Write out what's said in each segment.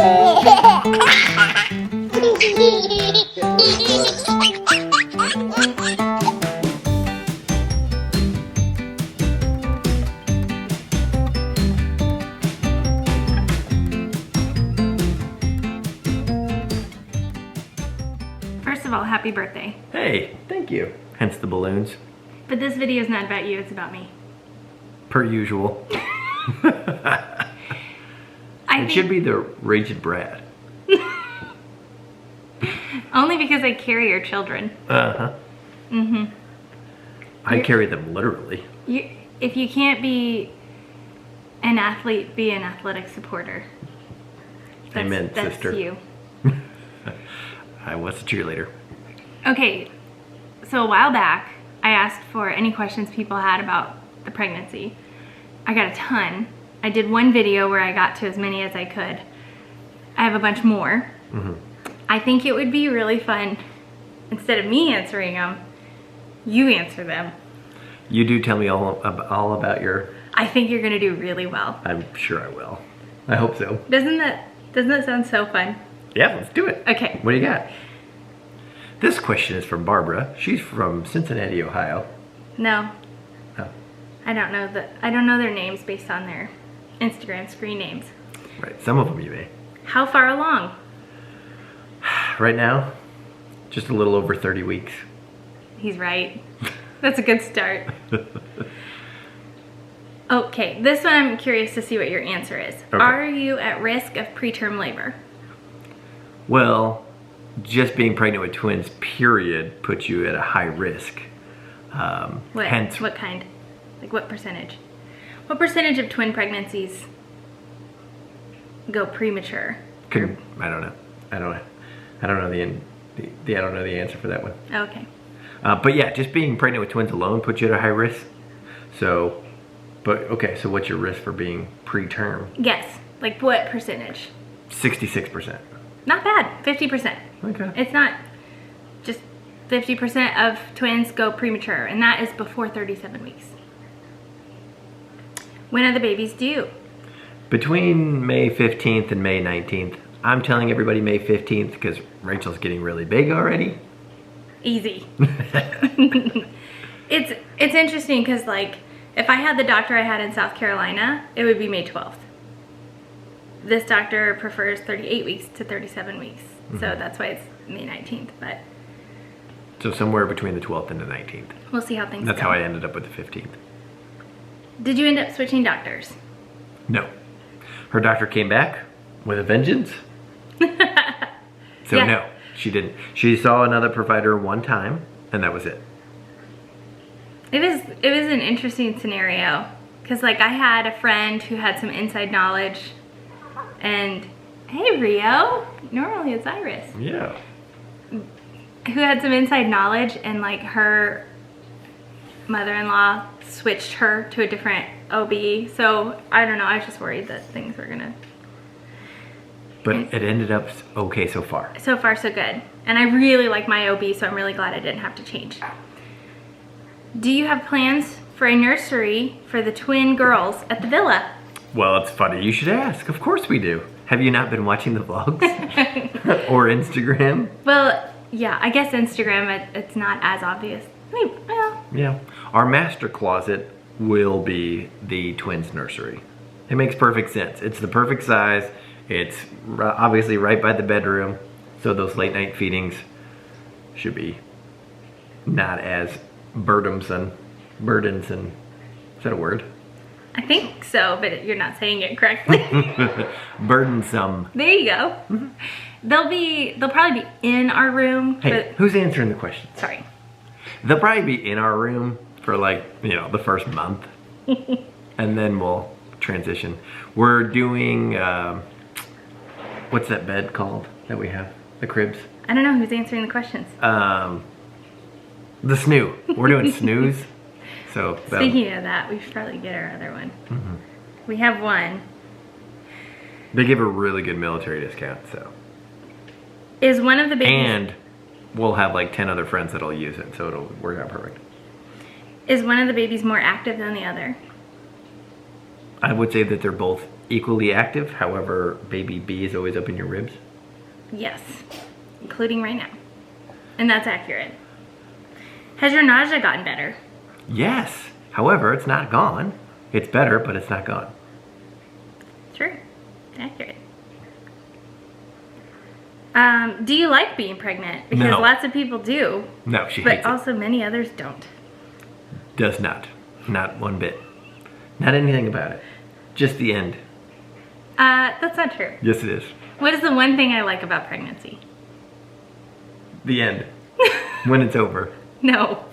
First of all, happy birthday. Hey, thank you. Hence the balloons. But this video is not about you, it's about me. Per usual. It should be the Raging Brad. Only because I carry your children. Uh-huh. Mm-hmm. I carry them literally. If you can't be an athlete, be an athletic supporter. Amen, sister. That's you. I was a cheerleader. Okay, so a while back, I asked for any questions people had about the pregnancy. I got a ton. I did one video where I got to as many as I could. I have a bunch more. Mm-hmm. I think it would be really fun, instead of me answering them, you answer them. You do tell me all about your... I think you're gonna do really well. I'm sure I will. I hope so. Doesn't that sound so fun? Yeah, let's do it. Okay. What do you got? This question is from Barbara. She's from Cincinnati, Ohio. No. Oh. I don't know their names based on their Instagram screen names. Right, some of them you may. How far along? Right now, just a little over 30 weeks. He's right. That's a good start. Okay, this one I'm curious to see what your answer is. Okay. Are you at risk of preterm labor? Well, just being pregnant with twins, period, puts you at a high risk. What kind? Like what percentage? What percentage of twin pregnancies go premature? I don't know. I don't know the answer for that one. Okay. But yeah, just being pregnant with twins alone puts you at a high risk. So, okay, so what's your risk for being preterm? Yes, like what percentage? 66%. Not bad, 50%. Okay. It's not just 50% of twins go premature, and that is before 37 weeks. When are the babies due? Between May 15th and May 19th. I'm telling everybody May 15th because Rachel's getting really big already. Easy. It's interesting because, like, if I had the doctor I had in South Carolina, it would be May 12th. This doctor prefers 38 weeks to 37 weeks. Mm-hmm. So that's why it's May 19th. But so somewhere between the 12th and the 19th. We'll see how things go. That's how I ended up with the 15th. Did you end up switching doctors? No. Her doctor came back with a vengeance. So yeah. No, she didn't. She saw another provider one time, and that was it. It was an interesting scenario because, like, I had a friend who had some inside knowledge, and hey, Rio, normally it's Iris. Yeah. Who had some inside knowledge, and like her mother-in-law switched her to a different OB. So I don't know. I was just worried that things were gonna. But it ended up okay so far. So far, so good. And I really like my OB, so I'm really glad I didn't have to change. Do you have plans for a nursery for the twin girls at the villa? Well, it's funny you should ask. Of course we do. Have you not been watching the vlogs? Or Instagram? Well, yeah, I guess Instagram, it's not as obvious. I mean, well. Yeah. Our master closet will be the twins nursery. It makes perfect sense. It's the perfect size. It's obviously right by the bedroom, so those late night feedings should be not as burdensome. Is that a word? I think so, but you're not saying it correctly. Burdensome. There you go. Mm-hmm. They'll probably be in our room. Hey, who's answering the questions? Sorry. They'll probably be in our room for, like, you know, the first month. And then we'll transition. We're doing, what's that bed called that we have? The cribs? I don't know who's answering the questions. The snoo. We're doing snooze. So speaking of that, we should probably get our other one. Mm-hmm. We have one. They give a really good military discount, so. Is one of the babies... And we'll have like 10 other friends that'll use it, so it'll work out perfect. Is one of the babies more active than the other? I would say that they're both equally active. However, baby B is always up in your ribs. Yes, including right now. And that's accurate. Has your nausea gotten better? Yes. However, it's not gone. It's better, but it's not gone. True. Accurate. Do you like being pregnant? Because No. lots of people do. No, she But hates it. also many others don't. Does not. Not one bit. Not anything about it. Just the end. That's not true. Yes, it is. What is the one thing I like about pregnancy? The end. When it's over. No.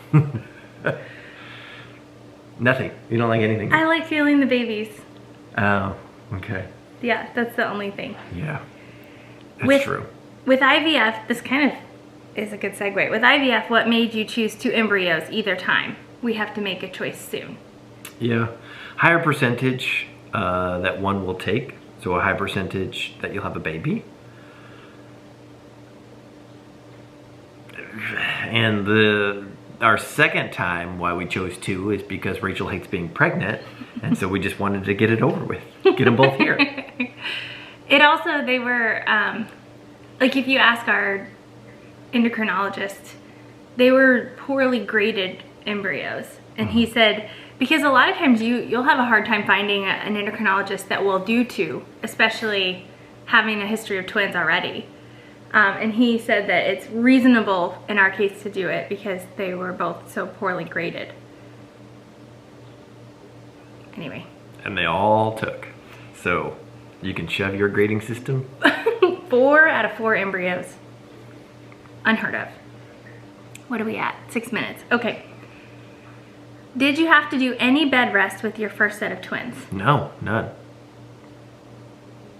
Nothing. You don't like anything? I like feeling the babies. Oh, okay. Yeah, that's the only thing. Yeah. That's true. With IVF, this kind of is a good segue. With IVF, what made you choose 2 embryos either time? We have to make a choice soon. Yeah. Higher percentage that one will take. So a high percentage that you'll have a baby. And our second time why we chose 2 is because Rachel hates being pregnant. And so we just wanted to get it over with. Get them both here. It also, they were, like if you ask our endocrinologist, they were poorly graded embryos. And he said, because a lot of times you'll have a hard time finding an endocrinologist that will do 2, especially having a history of twins already. And he said that it's reasonable in our case to do it because they were both so poorly graded. Anyway. And they all took. So you can shove your grading system. 4 out of 4 embryos. Unheard of. What are we at? 6 minutes. Okay. Did you have to do any bed rest with your first set of twins? No, none.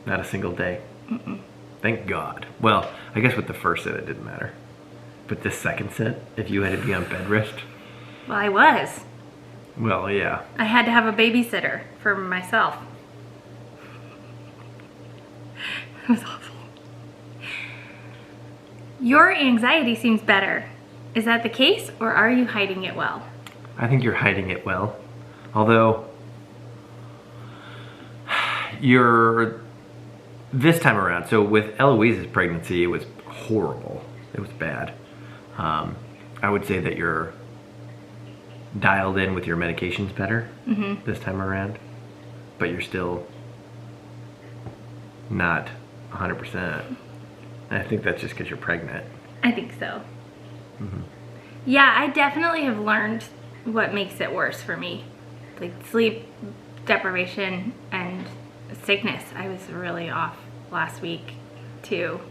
Not a single day. Thank God. Well, I guess with the first set it didn't matter. But the second set, if you had to be on bed rest. Well, I was. Well, yeah. I had to have a babysitter for myself. It was awful. Your anxiety seems better. Is that the case, or are you hiding it well? I think you're hiding it well. Although, this time around, so with Eloise's pregnancy, it was horrible. It was bad. I would say that you're dialed in with your medications better this time around, but you're still not 100%. I think that's just because you're pregnant. I think so. Yeah, I definitely have learned what makes it worse for me. Like sleep deprivation and sickness. I was really off last week too.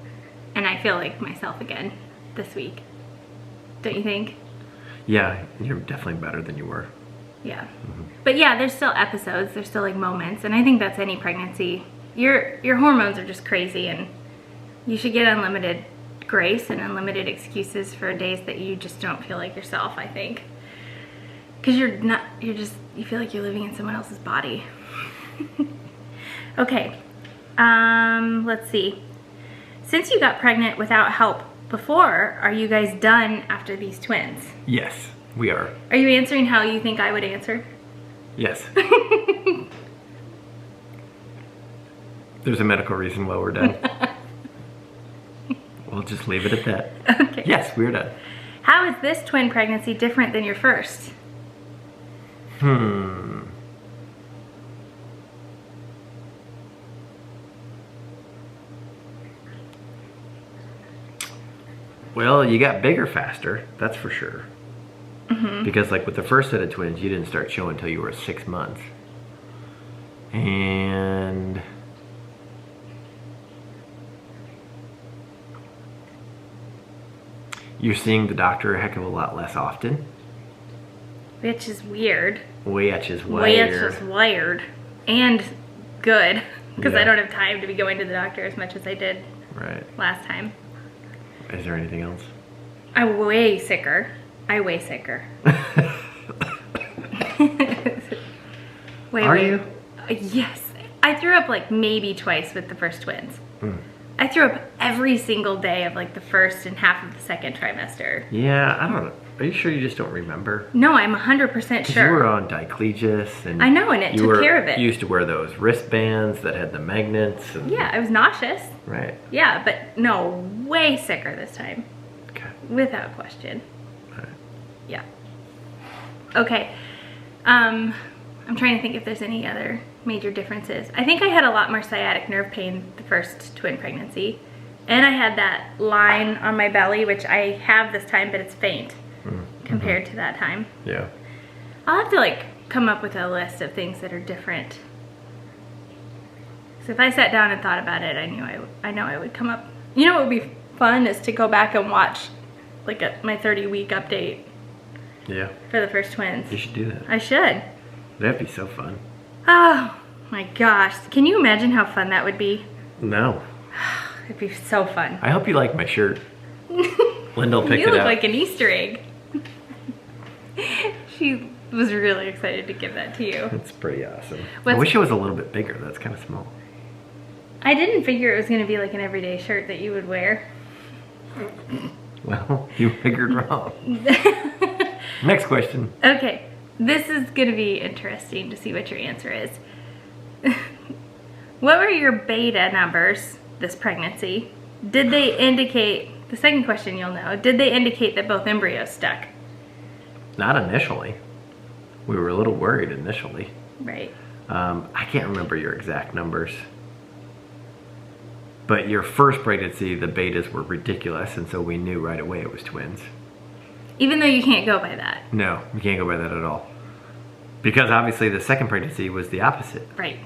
And I feel like myself again this week. Don't you think? Yeah, you're definitely better than you were. Yeah. But yeah, there's still episodes, there's still like moments, and I think that's any pregnancy. Your hormones are just crazy, and you should get unlimited grace and unlimited excuses for days that you just don't feel like yourself, I think. Because you feel like you're living in someone else's body. Okay, let's see. Since you got pregnant without help before, are you guys done after these twins? Yes, we are. Are you answering how you think I would answer? Yes. There's a medical reason why we're done. We'll just leave it at that. Okay. Yes, we're done. How is this twin pregnancy different than your first? Well, you got bigger faster, that's for sure. Because like with the first set of twins, you didn't start showing until you were 6 months. And you're seeing the doctor a heck of a lot less often. Which is weird. Which is weird. Which is weird. And good. Because Yeah. I don't have time to be going to the doctor as much as I did Right. last time. Is there anything else? I'm way sicker. way sicker. Are you? Yes. I threw up like maybe twice with the first twins. I threw up every single day of like the first and half of the second trimester. Yeah, I don't know. Are you sure you just don't remember? No, I'm 100% sure. You were on diclegious, and I know, and it took care of it. You used to wear those wristbands that had the magnets. And, yeah, I was nauseous. Right. Yeah, but no, way sicker this time. Okay. Without question. All right. Yeah. Okay. I'm trying to think if there's any other major differences. I think I had a lot more sciatic nerve pain the first twin pregnancy. And I had that line on my belly, which I have this time, but it's faint compared to that time. Yeah. I'll have to like come up with a list of things that are different. So if I sat down and thought about it, I know I would come up. You know what would be fun is to go back and watch like my 30-week update. Yeah. For the first twins. You should do that. I should. That'd be so fun. Oh my gosh. Can you imagine how fun that would be? No. It'd be so fun. I hope you like my shirt. Lyndle picked it You out. look like an Easter egg. She was really excited to give that to you. It's pretty awesome. I wish it was a little bit bigger. That's kind of small. I didn't figure it was going to be like an everyday shirt that you would wear. Well, you figured wrong. Next question. Okay, this is going to be interesting to see what your answer is. What were your beta numbers this pregnancy? Did they indicate, the second question you'll know, did they indicate that both embryos stuck? Not initially. We were a little worried initially. Right. I can't remember your exact numbers. But your first pregnancy, the betas were ridiculous, and so we knew right away it was twins. Even though you can't go by that. No, you can't go by that at all. Because obviously the second pregnancy was the opposite. Right.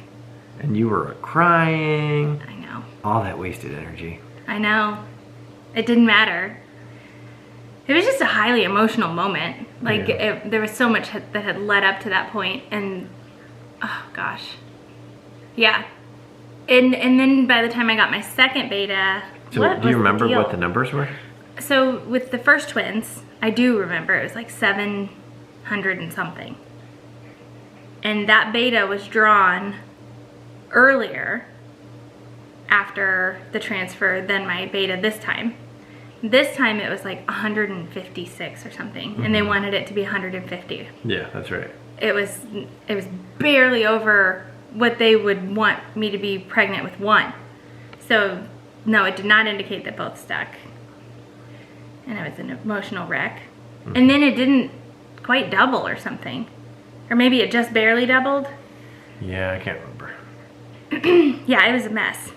And you were crying. I know. All that wasted energy. I know. It didn't matter. It was just a highly emotional moment. Like, Yeah. there was so much that had led up to that point, and oh gosh. Yeah. And then by the time I got my second beta, So do you remember what the numbers were? So with the first twins, I do remember it was like 700 and something. And that beta was drawn earlier after the transfer than my beta this time. This time it was like 156 or something, and they wanted it to be 150. Yeah, that's right. It was barely over what they would want me to be pregnant with one. So no, it did not indicate that both stuck. And it was an emotional wreck. And then it didn't quite double or something. Or maybe it just barely doubled. Yeah, I can't remember. Yeah, it was a mess.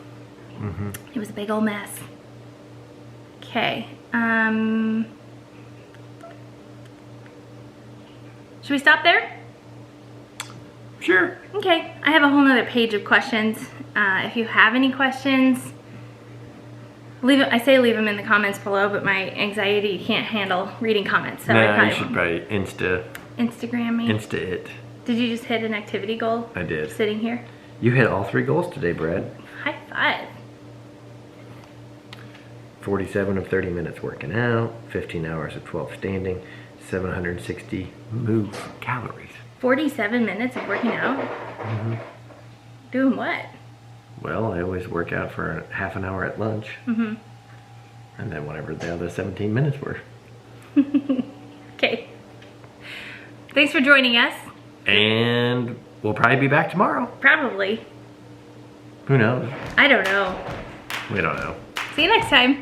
It was a big old mess. Okay. Should we stop there? Sure. Okay, I have a whole nother page of questions. If you have any questions, leave them in the comments below, but my anxiety can't handle reading comments. So No, you should probably Instagram me. Insta it. Did you just hit an activity goal? I did. Sitting here? You hit all 3 goals today, Brad. High five. 47 of 30 minutes working out, 15 hours of 12 standing, 760 move calories. 47 minutes of working out? Doing what? Well, I always work out for half an hour at lunch. And then whatever the other 17 minutes were. Okay. Thanks for joining us. And we'll probably be back tomorrow. Probably. Who knows? I don't know. We don't know. See you next time.